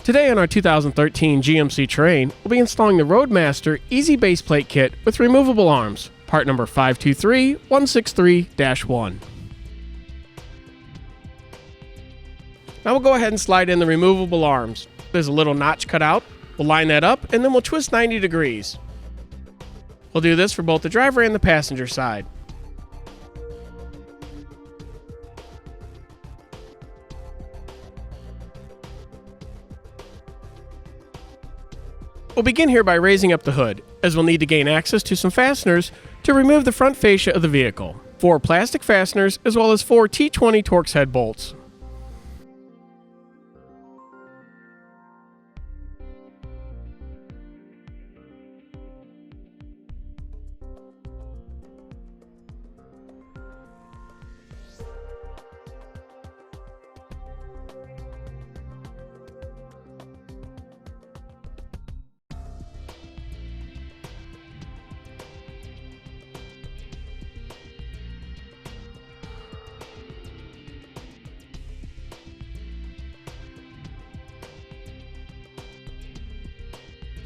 Today on our 2013 GMC Terrain, we'll be installing the Roadmaster Easy Base Plate Kit with removable arms, part number 523163-1. Now we'll go ahead and slide in the removable arms. There's a little notch cut out. We'll line that up and then we'll twist 90 degrees. We'll do this for both the driver and the passenger side. We'll begin here by raising up the hood, as we'll need to gain access to some fasteners to remove the front fascia of the vehicle. 4 plastic fasteners as well as 4 T20 Torx head bolts.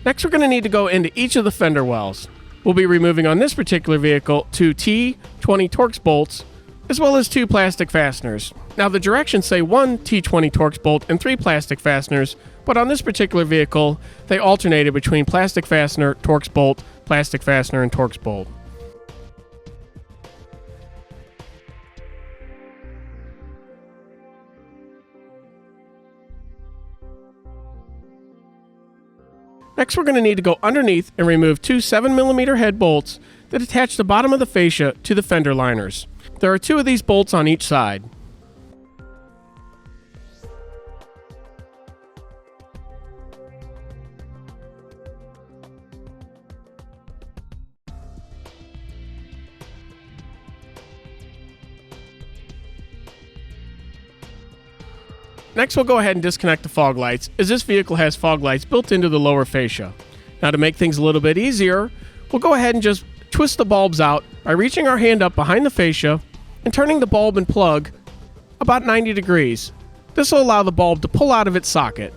Next, we're going to need to go into each of the fender wells. We'll be removing on this particular vehicle 2 T20 Torx bolts, as well as 2 plastic fasteners. Now the directions say 1 T20 Torx bolt and 3 plastic fasteners, but on this particular vehicle, they alternated between plastic fastener, Torx bolt, plastic fastener, and Torx bolt. Next, we're going to need to go underneath and remove 2 7mm head bolts that attach the bottom of the fascia to the fender liners. There are 2 of these bolts on each side. Next, we'll go ahead and disconnect the fog lights, as this vehicle has fog lights built into the lower fascia. Now, to make things a little bit easier, we'll go ahead and just twist the bulbs out by reaching our hand up behind the fascia and turning the bulb and plug about 90 degrees. This will allow the bulb to pull out of its socket.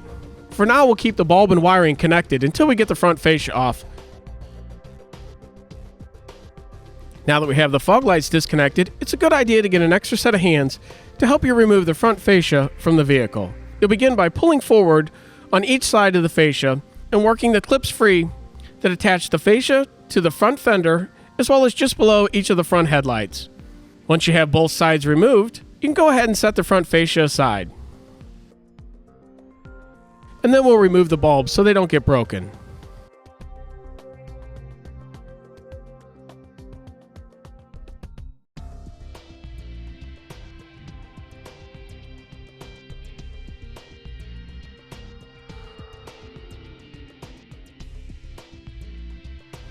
For now, we'll keep the bulb and wiring connected until we get the front fascia off. Now that we have the fog lights disconnected, it's a good idea to get an extra set of hands to help you remove the front fascia from the vehicle. You'll begin by pulling forward on each side of the fascia and working the clips free that attach the fascia to the front fender as well as just below each of the front headlights. Once you have both sides removed, you can go ahead and set the front fascia aside. And then we'll remove the bulbs so they don't get broken.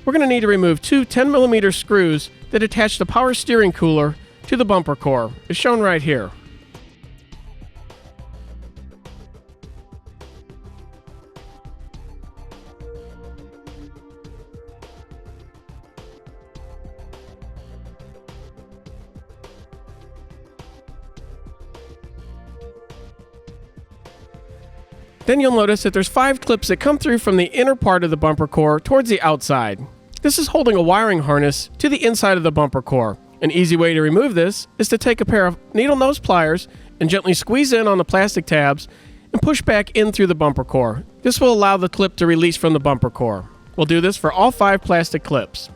We're going to need to remove 2 10mm screws that attach the power steering cooler to the bumper core, as shown right here. Then you'll notice that there's 5 clips that come through from the inner part of the bumper core towards the outside. This is holding a wiring harness to the inside of the bumper core. An easy way to remove this is to take a pair of needle nose pliers and gently squeeze in on the plastic tabs and push back in through the bumper core. This will allow the clip to release from the bumper core. We'll do this for all 5 plastic clips.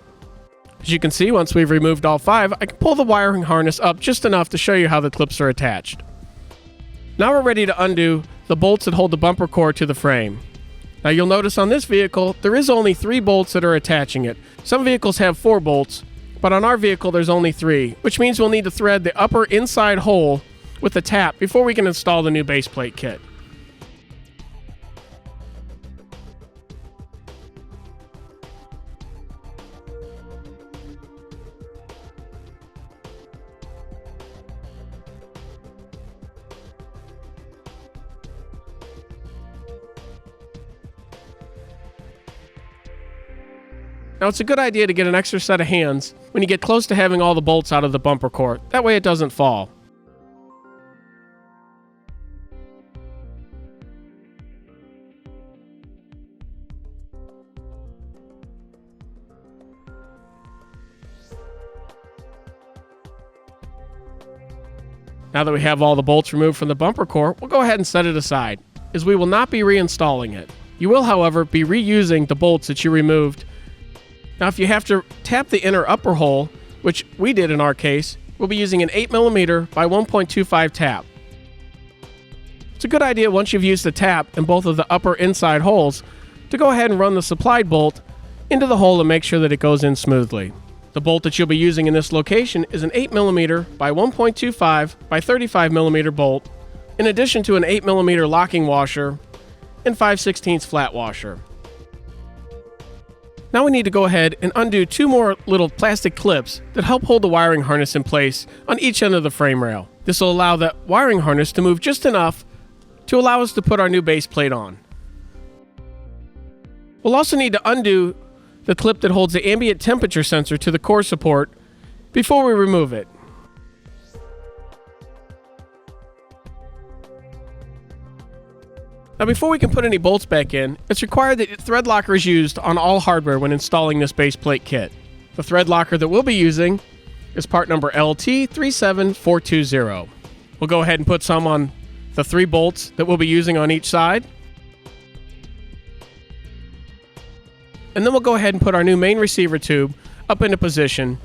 As you can see, once we've removed all 5, I can pull the wiring harness up just enough to show you how the clips are attached. Now we're ready to undo the bolts that hold the bumper core to the frame. Now you'll notice on this vehicle, there is only 3 bolts that are attaching it. Some vehicles have 4 bolts, but on our vehicle there's only 3, which means we'll need to thread the upper inside hole with a tap before we can install the new base plate kit. Now it's a good idea to get an extra set of hands when you get close to having all the bolts out of the bumper core. That way it doesn't fall. Now that we have all the bolts removed from the bumper core, we'll go ahead and set it aside, as we will not be reinstalling it. You will, however, be reusing the bolts that you removed. Now, if you have to tap the inner upper hole, which we did in our case, we'll be using an 8mm by 1.25 tap. It's a good idea once you've used the tap in both of the upper inside holes to go ahead and run the supplied bolt into the hole and make sure that it goes in smoothly. The bolt that you'll be using in this location is an 8mm by 1.25 by 35mm bolt, in addition to an 8mm locking washer and 5/16 flat washer. Now we need to go ahead and undo two more little plastic clips that help hold the wiring harness in place on each end of the frame rail. This will allow that wiring harness to move just enough to allow us to put our new base plate on. We'll also need to undo the clip that holds the ambient temperature sensor to the core support before we remove it. Now, before we can put any bolts back in, it's required that thread locker is used on all hardware when installing this base plate kit. The thread locker that we'll be using is part number LT37420. We'll go ahead and put some on the 3 bolts that we'll be using on each side. And then we'll go ahead and put our new main receiver tube up into position,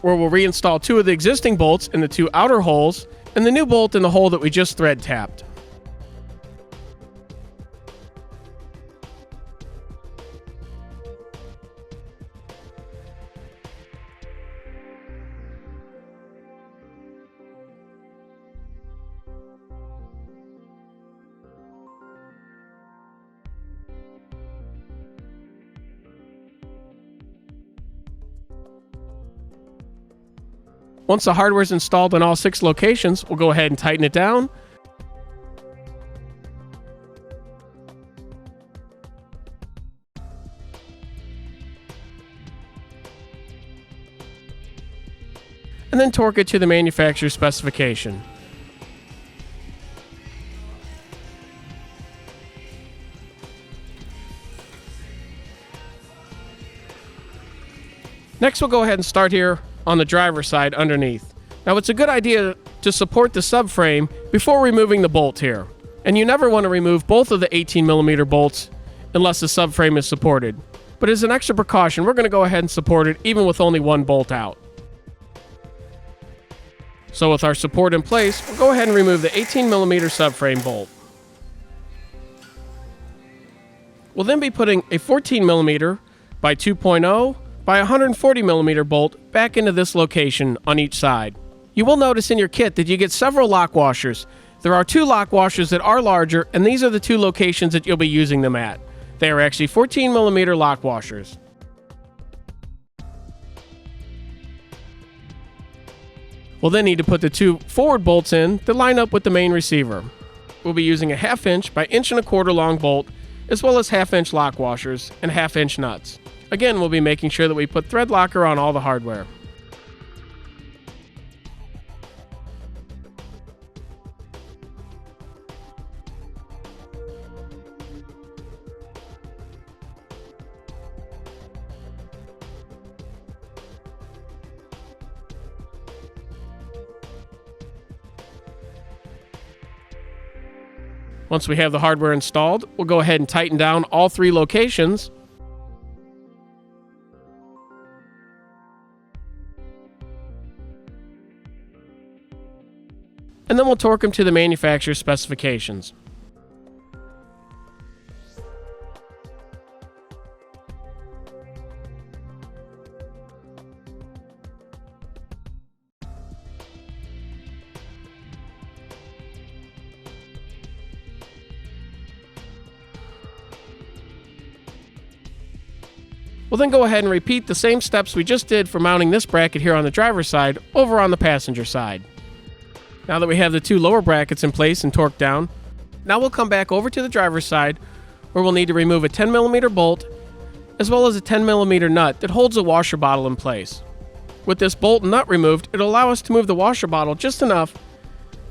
where we'll reinstall 2 of the existing bolts in the 2 outer holes and the new bolt in the hole that we just thread tapped. Once the hardware is installed in all 6 locations, we'll go ahead and tighten it down. And then torque it to the manufacturer's specification. Next, we'll go ahead and start here on the driver's side underneath. Now, it's a good idea to support the subframe before removing the bolt here. And you never want to remove both of the 18mm bolts unless the subframe is supported. But as an extra precaution, we're going to go ahead and support it even with only 1 bolt out. So with our support in place, we'll go ahead and remove the 18mm subframe bolt. We'll then be putting a 14mm by 2.0 by 140mm bolt back into this location on each side. You will notice in your kit that you get several lock washers. There are 2 lock washers that are larger, and these are the 2 locations that you'll be using them at. They are actually 14mm lock washers. We'll then need to put the 2 forward bolts in that line up with the main receiver. We'll be using a 1/2 inch by 1.25 inch long bolt, as well as 1/2 inch lock washers and 1/2 inch nuts. Again, we'll be making sure that we put thread locker on all the hardware. Once we have the hardware installed, we'll go ahead and tighten down all 3 locations. And then we'll torque them to the manufacturer's specifications. We'll then go ahead and repeat the same steps we just did for mounting this bracket here on the driver's side over on the passenger side. Now that we have the 2 lower brackets in place and torqued down, now we'll come back over to the driver's side, where we'll need to remove a 10mm bolt as well as a 10mm nut that holds the washer bottle in place. With this bolt and nut removed, it'll allow us to move the washer bottle just enough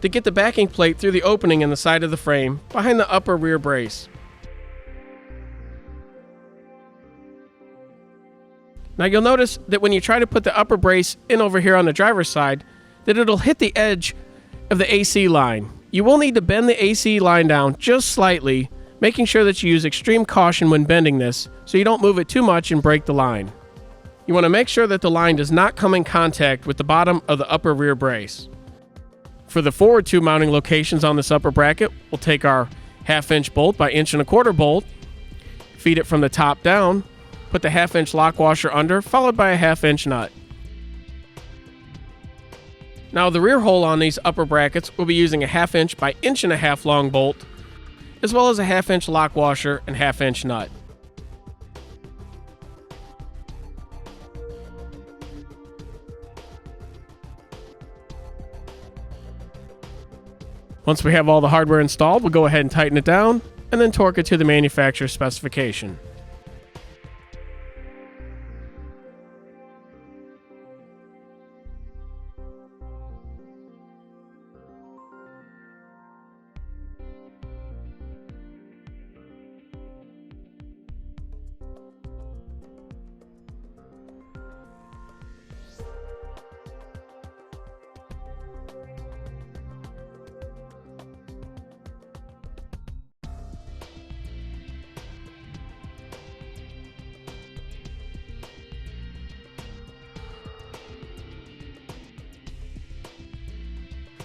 to get the backing plate through the opening in the side of the frame behind the upper rear brace. Now you'll notice that when you try to put the upper brace in over here on the driver's side, that it'll hit the edge of the AC line. You will need to bend the AC line down just slightly, making sure that you use extreme caution when bending this so you don't move it too much and break the line. You want to make sure that the line does not come in contact with the bottom of the upper rear brace. For the forward tube mounting locations on this upper bracket, we'll take our 1/2 inch bolt by 1 1/4 bolt, feed it from the top down, put the 1/2 inch lock washer under, followed by a 1/2 inch nut. Now the rear hole on these upper brackets, we'll be using a 1/2 inch by 1 1/2 inch long bolt, as well as a 1/2 inch lock washer and 1/2 inch nut. Once we have all the hardware installed, we'll go ahead and tighten it down and then torque it to the manufacturer's specification.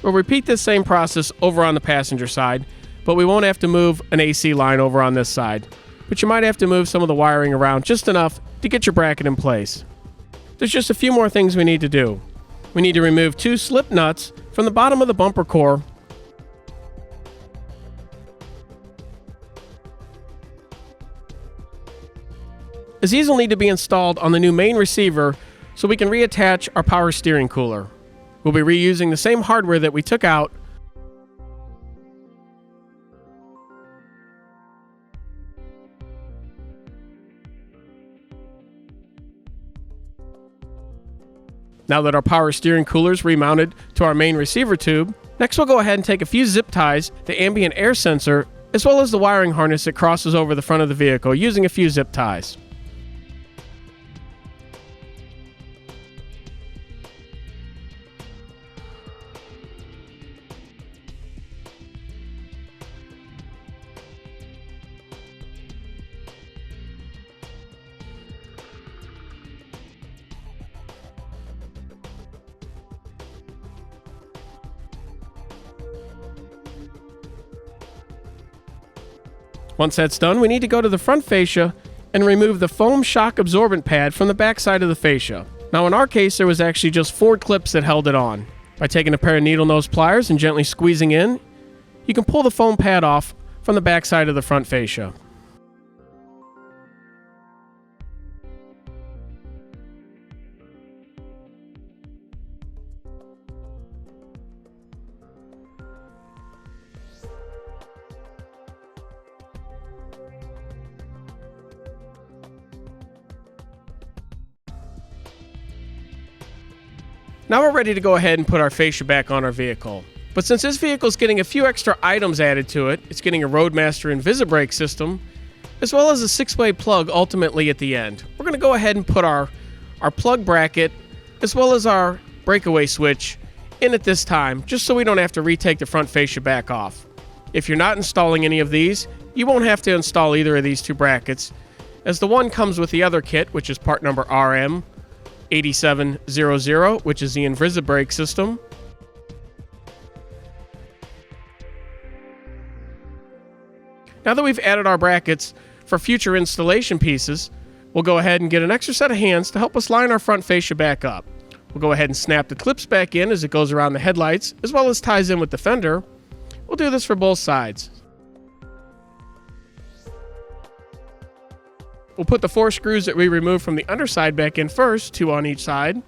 We'll repeat this same process over on the passenger side, but we won't have to move an AC line over on this side. But you might have to move some of the wiring around just enough to get your bracket in place. There's just a few more things we need to do. We need to remove 2 slip nuts from the bottom of the bumper core. As these will need to be installed on the new main receiver so we can reattach our power steering cooler. We'll be reusing the same hardware that we took out. Now that our power steering cooler is remounted to our main receiver tube, next we'll go ahead and take a few zip ties, the ambient air sensor, as well as the wiring harness that crosses over the front of the vehicle using a few zip ties. Once that's done, we need to go to the front fascia and remove the foam shock absorbent pad from the back side of the fascia. Now in our case, there was actually just 4 clips that held it on. By taking a pair of needle nose pliers and gently squeezing in, you can pull the foam pad off from the back side of the front fascia. Now we're ready to go ahead and put our fascia back on our vehicle. But since this vehicle is getting a few extra items added to it, it's getting a Roadmaster Invisibrake system, as well as a 6-way plug ultimately at the end. We're going to go ahead and put our plug bracket, as well as our breakaway switch, in at this time, just so we don't have to retake the front fascia back off. If you're not installing any of these, you won't have to install either of these 2 brackets, as the one comes with the other kit, which is part number RM8700, which is the Invisibrake system. Now that we've added our brackets for future installation pieces, we'll go ahead and get an extra set of hands to help us line our front fascia back up. We'll go ahead and snap the clips back in as it goes around the headlights, as well as ties in with the fender. We'll do this for both sides. We'll put the 4 screws that we removed from the underside back in first, 2 on each side.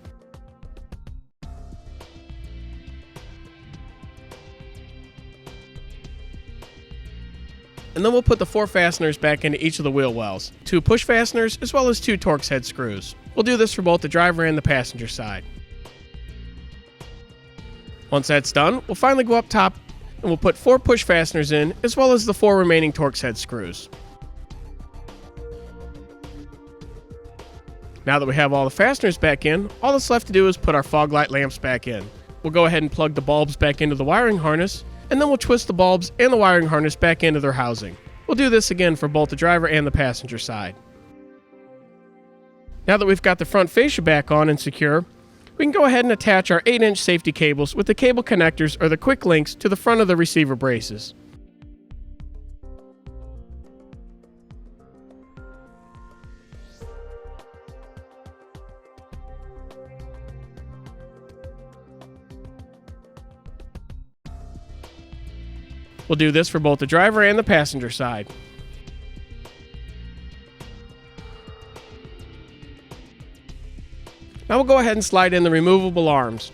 And then we'll put the 4 fasteners back into each of the wheel wells, 2 push fasteners as well as 2 Torx head screws. We'll do this for both the driver and the passenger side. Once that's done, we'll finally go up top and we'll put 4 push fasteners in as well as the 4 remaining Torx head screws. Now that we have all the fasteners back in, all that's left to do is put our fog light lamps back in. We'll go ahead and plug the bulbs back into the wiring harness, and then we'll twist the bulbs and the wiring harness back into their housing. We'll do this again for both the driver and the passenger side. Now that we've got the front fascia back on and secure, we can go ahead and attach our 8-inch safety cables with the cable connectors or the quick links to the front of the receiver braces. We'll do this for both the driver and the passenger side. Now we'll go ahead and slide in the removable arms.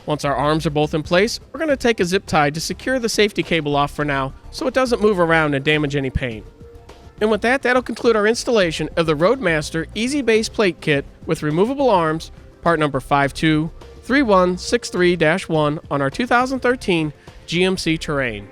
Once our arms are both in place, we're going to take a zip tie to secure the safety cable off for now so it doesn't move around and damage any paint. And with that, that'll conclude our installation of the Roadmaster Easy Base Plate Kit with removable arms, part number 523163-1 on our 2013 GMC Terrain.